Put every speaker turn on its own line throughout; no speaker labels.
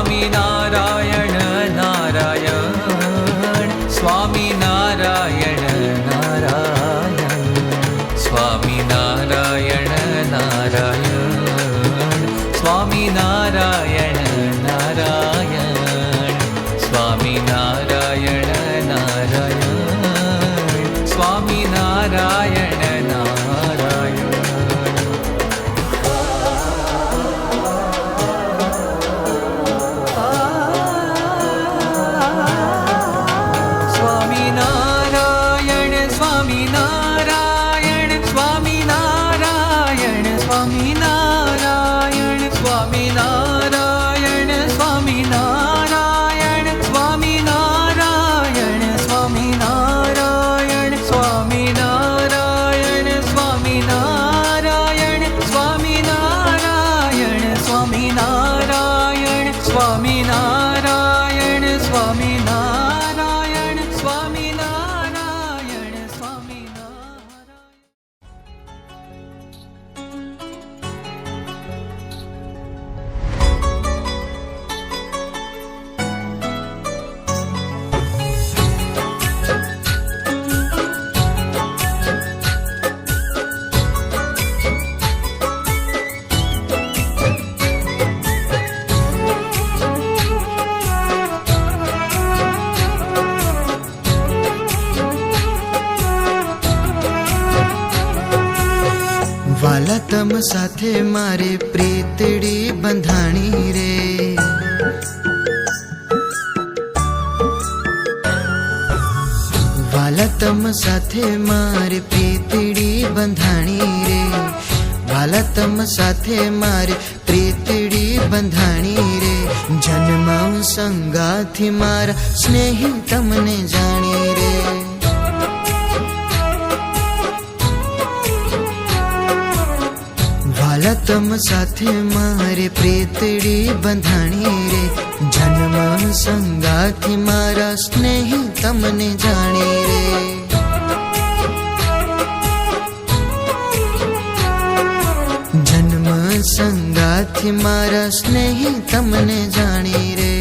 સ્વામિનારાયણ નારાયણ, સ્વામિનારાયણ નારાયણ, સ્વામિનારાયણ નારાયણ, સ્વામિનારાયણ નારાયણ, સ્વામિનારાયણ નારાયણ, સ્વામિનારાયણ નારાયણ.
વાલા તમ સાથે મારે પ્રીતડી બંધાણી રે, વાલા તમ સાથે મારે પ્રીતડી બંધાણી રે, વાલા તમ સાથે મારે પ્રીતડી બંધાણી રે. જન્મ સંગાથી મારા સ્નેહી તમને જાણી રે, વાલા તમ સાથે મારે પ્રીતડી બંધાણી રે. જન્મ સંગાથી મારા સ્નેહી તમને જાણી રે, જન્મ સંગાથી મારા સ્નેહી તમને જાણી રે.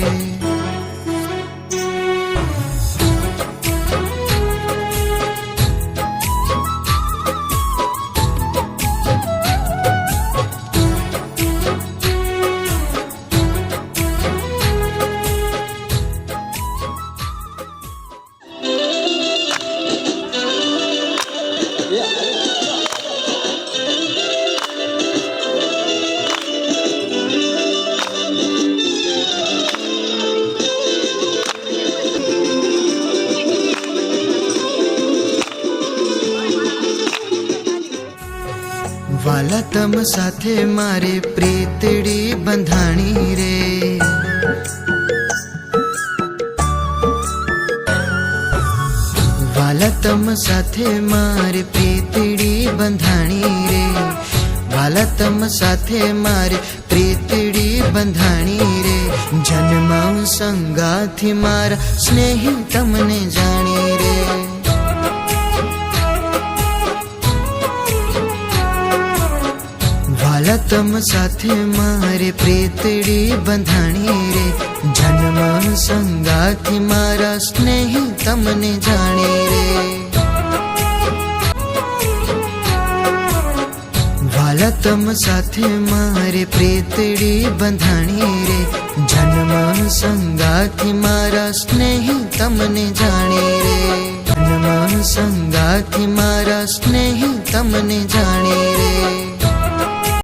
વાલા તમ સાથે મારે પ્રીતડી બંધાણી રે, વાલા તમ સાથે મારે પ્રીતડી બંધાણી રે, વાલા તમ સાથે મારે પ્રીતડી બંધાણી રે. જન્મ સંગાથી મારા સ્નેહી તમને જાણી રે, વાલા તમ સાથે મારે પ્રીતડી બંધાણી રે. જન્મ સંગાથી મારા સ્નેહી તમને જાણી રે, વાલા તમ સાથે મારે પ્રીતડી બંધાણી રે. જન્મ સંગાથી મારા સ્નેહી તમને જાણી રે, જન્મ સંગાથી મારા સ્નેહી તમને જાણી રે.